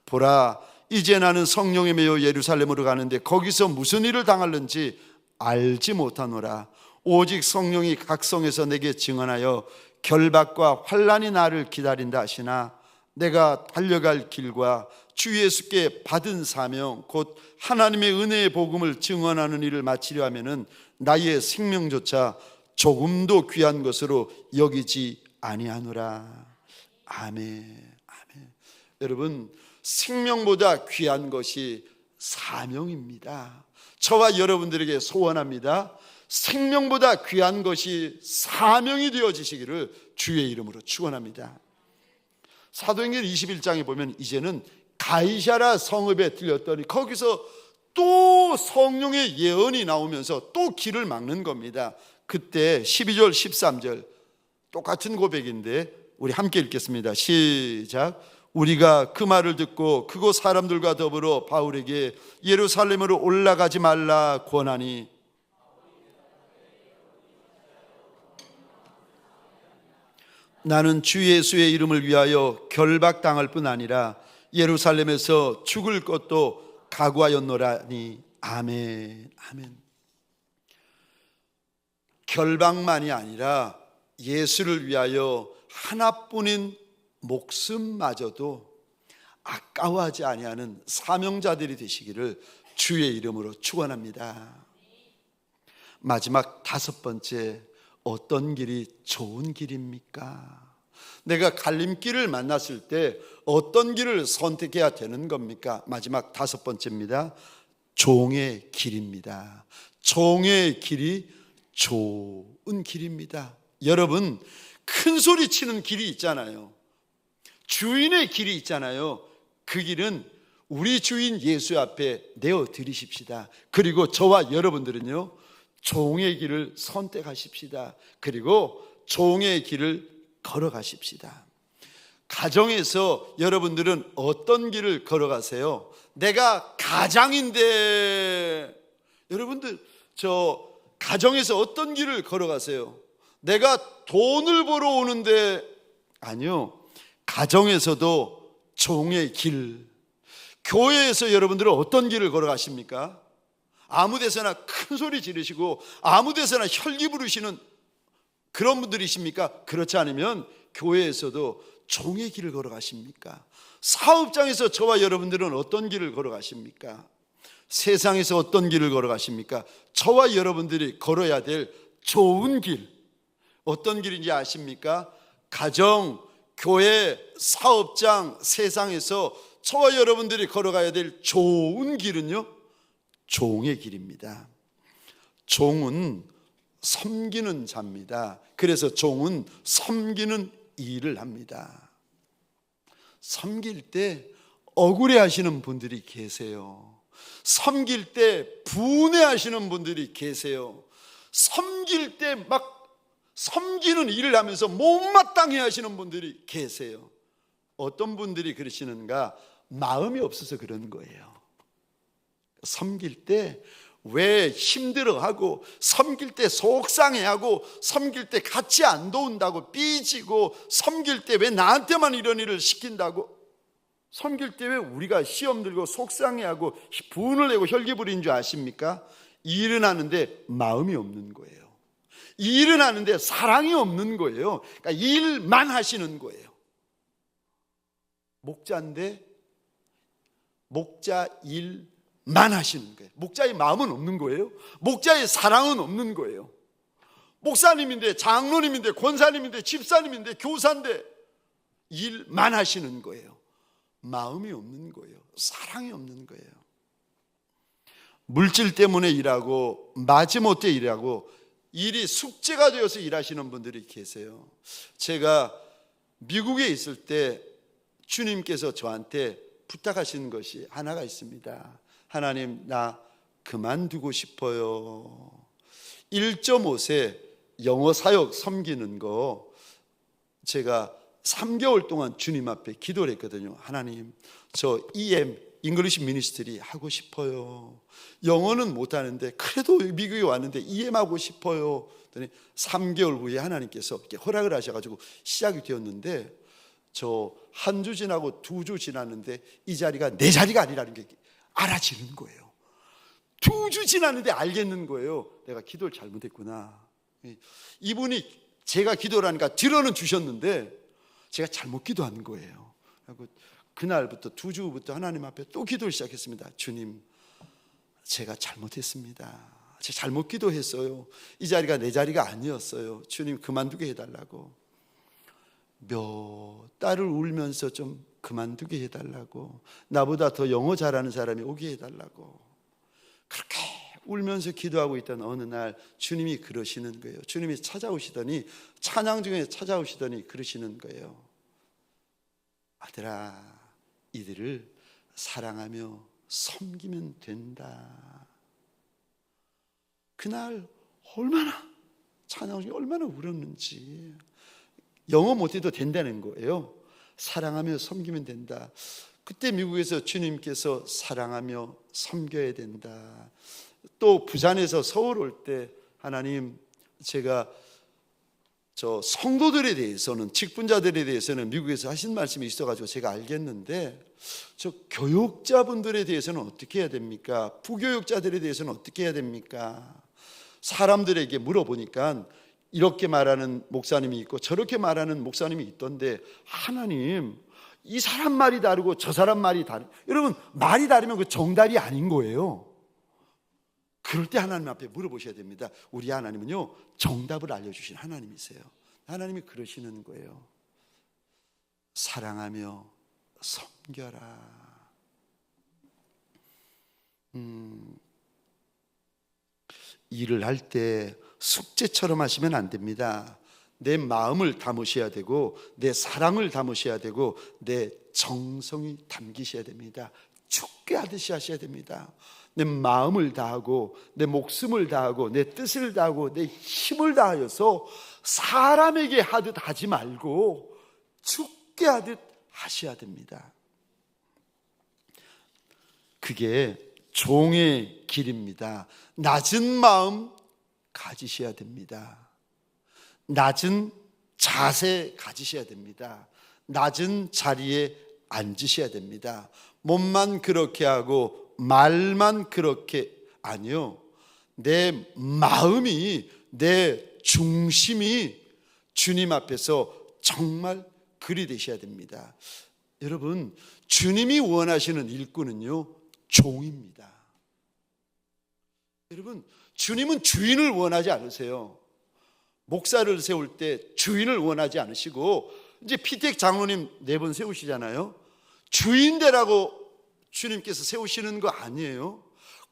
보라, 이제 나는 성령에 매여 예루살렘으로 가는데 거기서 무슨 일을 당할는지 알지 못하노라. 오직 성령이 각 성에서 내게 증언하여 결박과 환난이 나를 기다린다 하시나, 내가 달려갈 길과 주 예수께 받은 사명, 곧 하나님의 은혜의 복음을 증언하는 일을 마치려 하면은 나의 생명조차 조금도 귀한 것으로 여기지 아니하노라. 아멘. 아멘. 여러분, 생명보다 귀한 것이 사명입니다. 저와 여러분들에게 소원합니다. 생명보다 귀한 것이 사명이 되어지시기를 주의 이름으로 축원합니다. 사도행전 21장에 보면 이제는 가이사랴 성읍에 들렸더니 거기서 또 성령의 예언이 나오면서 또 길을 막는 겁니다. 그때 12절 13절 똑같은 고백인데 우리 함께 읽겠습니다. 시작. 우리가 그 말을 듣고 그곳 사람들과 더불어 바울에게 예루살렘으로 올라가지 말라 권하니 나는 주 예수의 이름을 위하여 결박당할 뿐 아니라 예루살렘에서 죽을 것도 각오하였노라니. 아멘. 아멘. 결박만이 아니라 예수를 위하여 하나뿐인 목숨마저도 아까워하지 아니하는 사명자들이 되시기를 주의 이름으로 축원합니다. 마지막 5번째, 어떤 길이 좋은 길입니까? 내가 갈림길을 만났을 때 어떤 길을 선택해야 되는 겁니까? 마지막 5번째입니다. 종의 길입니다. 종의 길이 좋은 길입니다. 여러분, 큰 소리 치는 길이 있잖아요. 주인의 길이 있잖아요. 그 길은 우리 주인 예수 앞에 내어 드리십시다. 그리고 저와 여러분들은요, 종의 길을 선택하십시다. 그리고 종의 길을 걸어가십시다. 가정에서 여러분들은 어떤 길을 걸어가세요? 내가 가장인데, 여러분들 저 가정에서 어떤 길을 걸어가세요? 내가 돈을 벌어 오는데, 아니요, 가정에서도 종의 길. 교회에서 여러분들은 어떤 길을 걸어가십니까? 아무 데서나 큰 소리 지르시고 아무 데서나 혈기 부르시는 그런 분들이십니까? 그렇지 않으면 교회에서도 종의 길을 걸어가십니까? 사업장에서 저와 여러분들은 어떤 길을 걸어가십니까? 세상에서 어떤 길을 걸어가십니까? 저와 여러분들이 걸어야 될 좋은 길, 어떤 길인지 아십니까? 가정, 교회, 사업장, 세상에서 저와 여러분들이 걸어가야 될 좋은 길은요, 종의 길입니다. 종은 섬기는 자입니다. 그래서 종은 섬기는 일을 합니다. 섬길 때 억울해 하시는 분들이 계세요. 섬길 때 분해하시는 분들이 계세요. 섬길 때 막 섬기는 일을 하면서 못마땅해 하시는 분들이 계세요. 어떤 분들이 그러시는가? 마음이 없어서 그런 거예요. 섬길 때 왜 힘들어하고, 섬길 때 속상해하고, 섬길 때 같이 안 도운다고 삐지고, 섬길 때 왜 나한테만 이런 일을 시킨다고, 섬길 때 왜 우리가 시험 들고 속상해하고 분을 내고 혈기 부리는 줄 아십니까? 일은 하는데 마음이 없는 거예요. 일은 하는데 사랑이 없는 거예요. 그러니까 일만 하시는 거예요. 목자인데 목자 일만 하시는 거예요. 목자의 마음은 없는 거예요. 목자의 사랑은 없는 거예요. 목사님인데, 장로님인데, 권사님인데, 집사님인데, 교사인데 일만 하시는 거예요. 마음이 없는 거예요. 사랑이 없는 거예요. 물질 때문에 일하고 마지못해 일하고 일이 숙제가 되어서 일하시는 분들이 계세요. 제가 미국에 있을 때 주님께서 저한테 부탁하신 것이 하나가 있습니다. 하나님, 나 그만두고 싶어요. 1.5세 영어 사역 섬기는 거 제가 3개월 동안 주님 앞에 기도를 했거든요. 하나님, 저 EM 잉글리시 미니스트리 하고 싶어요. 영어는 못하는데 그래도 미국에 왔는데 EM 하고 싶어요. 그랬더니 3개월 후에 하나님께서 허락을 하셔가지고 시작이 되었는데, 저 한 주 지나고 2주 지났는데 이 자리가 내 자리가 아니라는 게 알아지는 거예요. 2주 지났는데 알겠는 거예요. 내가 기도를 잘못했구나. 이분이 제가 기도를 하니까 들어는 주셨는데 제가 잘못 기도한 거예요. 그날부터 2주부터 하나님 앞에 또 기도를 시작했습니다. 주님, 제가 잘못했습니다. 제가 잘못 기도했어요. 이 자리가 내 자리가 아니었어요. 주님, 그만두게 해달라고. 몇 달을 울면서 좀 그만두게 해달라고, 나보다 더 영어 잘하는 사람이 오게 해달라고 그렇게 울면서 기도하고 있던 어느 날 주님이 그러시는 거예요. 주님이 찾아오시더니, 찬양 중에 찾아오시더니 그러시는 거예요. 아들아, 이들을 사랑하며 섬기면 된다. 그날 얼마나 찬양 중에 얼마나 울었는지. 영어 못해도 된다는 거예요. 사랑하며 섬기면 된다. 그때 미국에서 주님께서 사랑하며 섬겨야 된다. 또 부산에서 서울 올 때 하나님, 제가 저 성도들에 대해서는, 직분자들에 대해서는 미국에서 하신 말씀이 있어가지고 제가 알겠는데, 저 교육자분들에 대해서는 어떻게 해야 됩니까? 부교육자들에 대해서는 어떻게 해야 됩니까? 사람들에게 물어보니까 이렇게 말하는 목사님이 있고 저렇게 말하는 목사님이 있던데, 하나님, 이 사람 말이 다르고 저 사람 말이 다르. 여러분, 말이 다르면 그 정답이 아닌 거예요. 그럴 때 하나님 앞에 물어보셔야 됩니다. 우리 하나님은요, 정답을 알려주신 하나님이세요. 하나님이 그러시는 거예요. 사랑하며 섬겨라. 일을 할 때 숙제처럼 하시면 안 됩니다. 내 마음을 담으셔야 되고, 내 사랑을 담으셔야 되고, 내 정성이 담기셔야 됩니다. 죽게 하듯이 하셔야 됩니다. 내 마음을 다하고, 내 목숨을 다하고, 내 뜻을 다하고, 내 힘을 다하여서 사람에게 하듯 하지 말고 죽게 하듯 하셔야 됩니다. 그게 종의 길입니다. 낮은 마음 가지셔야 됩니다. 낮은 자세 가지셔야 됩니다. 낮은 자리에 앉으셔야 됩니다. 몸만 그렇게 하고 말만 그렇게, 아니요, 내 마음이, 내 중심이 주님 앞에서 정말 그리 되셔야 됩니다. 여러분, 주님이 원하시는 일꾼은요, 종입니다. 여러분, 주님은 주인을 원하지 않으세요. 목사를 세울 때 주인을 원하지 않으시고, 이제 피택 장로님 4번 세우시잖아요. 주인 되라고 주님께서 세우시는 거 아니에요.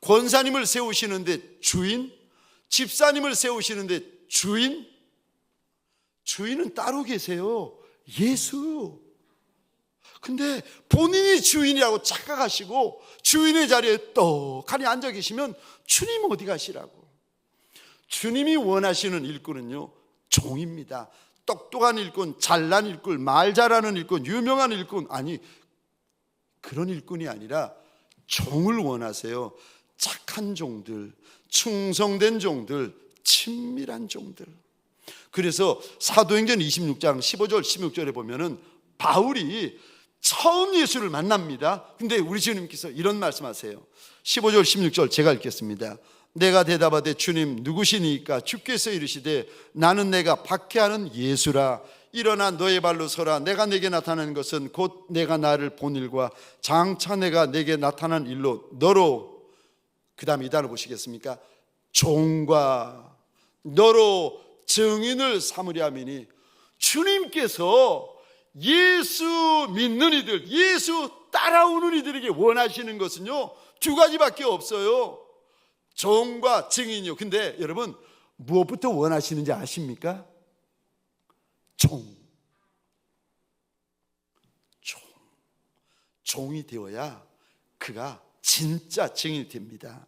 권사님을 세우시는데 주인, 집사님을 세우시는데 주인, 주인은 따로 계세요. 예수. 근데 본인이 주인이라고 착각하시고 주인의 자리에 떡하니 앉아 계시면 주님 어디 가시라고. 주님이 원하시는 일꾼은요, 종입니다. 똑똑한 일꾼, 잘난 일꾼, 말 잘하는 일꾼, 유명한 일꾼, 아니, 그런 일꾼이 아니라 종을 원하세요. 착한 종들, 충성된 종들, 친밀한 종들. 그래서 사도행전 26장 15절 16절에 보면은 바울이 처음 예수를 만납니다. 근데 우리 주님께서 이런 말씀하세요. 15절 16절 제가 읽겠습니다. 내가 대답하되 주님 누구시니까? 주께서 이르시되 나는 내가 박해하는 예수라. 일어나 너의 발로 서라. 내가 내게 나타나는 것은 곧 내가 나를 본 일과 장차 내가 내게 나타난 일로 너로, 그 다음 이 단어 보시겠습니까? 종과 너로 증인을 삼으려 함이니. 주님께서 예수 믿는 이들, 예수 따라오는 이들에게 원하시는 것은요, 2가지밖에 없어요. 종과 증인이요. 근데 여러분, 무엇부터 원하시는지 아십니까? 종이 되어야 그가 진짜 증인이 됩니다.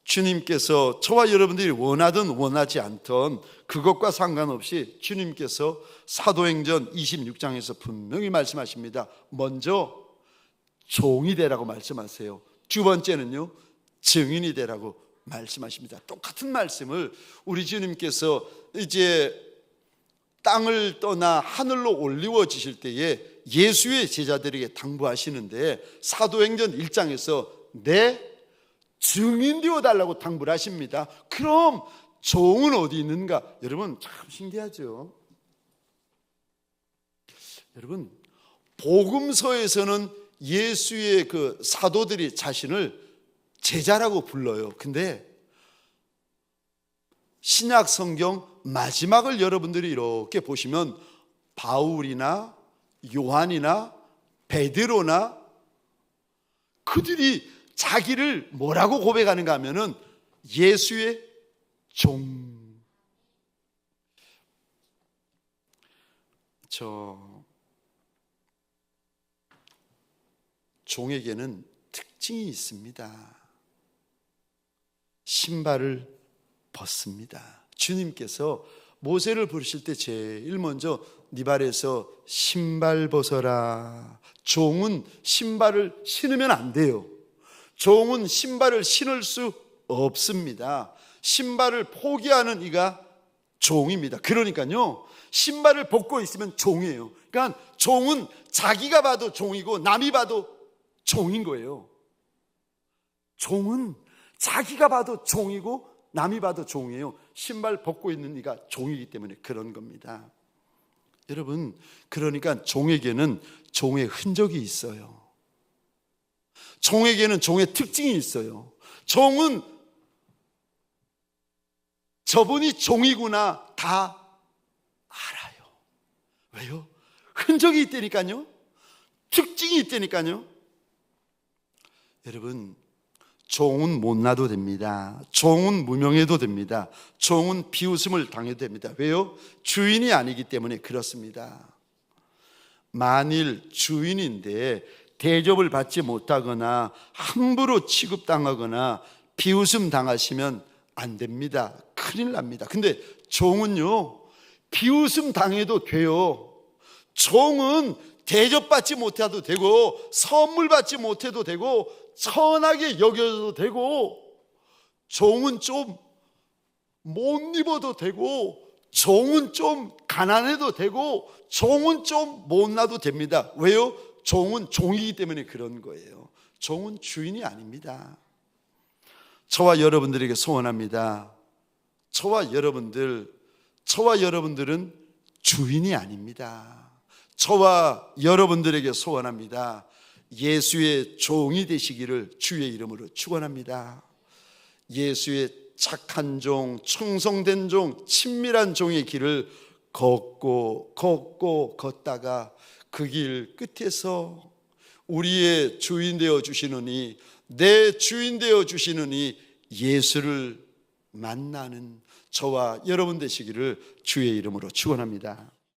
주님께서 저와 여러분들이 원하든 원하지 않든 그것과 상관없이 주님께서 사도행전 26장에서 분명히 말씀하십니다. 먼저 종이 되라고 말씀하세요. 2번째는요, 증인이 되라고 말씀하십니다. 똑같은 말씀을 우리 주님께서 이제 땅을 떠나 하늘로 올리워지실 때에 예수의 제자들에게 당부하시는데, 사도행전 1장에서 내 증인 되어 달라고 당부를 하십니다. 그럼 종은 어디 있는가? 여러분, 참 신기하죠. 여러분, 복음서에서는 예수의 그 사도들이 자신을 제자라고 불러요. 근데 신약 성경 마지막을 여러분들이 이렇게 보시면 바울이나 요한이나 베드로나 그들이 자기를 뭐라고 고백하는가 하면은 예수의 종. 종에게는 특징이 있습니다. 신발을 벗습니다. 주님께서 모세를 부르실 때 제일 먼저 네 발에서 신발 벗어라. 종은 신발을 신으면 안 돼요. 종은 신발을 신을 수 없습니다. 신발을 포기하는 이가 종입니다. 그러니까요, 신발을 벗고 있으면 종이에요. 그러니까 종은 자기가 봐도 종이고 남이 봐도 종인 거예요. 종은 자기가 봐도 종이고 남이 봐도 종이에요. 신발 벗고 있는 이가 종이기 때문에 그런 겁니다. 여러분, 그러니까 종에게는 종의 흔적이 있어요. 종에게는 종의 특징이 있어요. 종은 저분이 종이구나 다 알아요. 왜요? 흔적이 있다니까요. 특징이 있다니까요. 여러분, 종은 못 나도 됩니다. 종은 무명해도 됩니다. 종은 비웃음을 당해도 됩니다. 왜요? 주인이 아니기 때문에 그렇습니다. 만일 주인인데 대접을 받지 못하거나 함부로 취급당하거나 비웃음 당하시면 안 됩니다. 큰일 납니다. 근데 종은요, 비웃음 당해도 돼요. 종은 대접받지 못해도 되고 선물 받지 못해도 되고 선하게 여겨도 되고, 종은 좀 못 입어도 되고, 종은 좀 가난해도 되고, 종은 좀 못나도 됩니다. 왜요? 종은 종이기 때문에 그런 거예요. 종은 주인이 아닙니다. 저와 여러분들에게 소원합니다. 저와 여러분들은 주인이 아닙니다. 저와 여러분들에게 소원합니다. 예수의 종이 되시기를 주의 이름으로 축원합니다. 예수의 착한 종, 청성된 종, 친밀한 종의 길을 걷다가 그 길 끝에서 우리의 주인 되어 주시느니, 내 주인 되어 주시느니 예수를 만나는 저와 여러분 되시기를 주의 이름으로 축원합니다.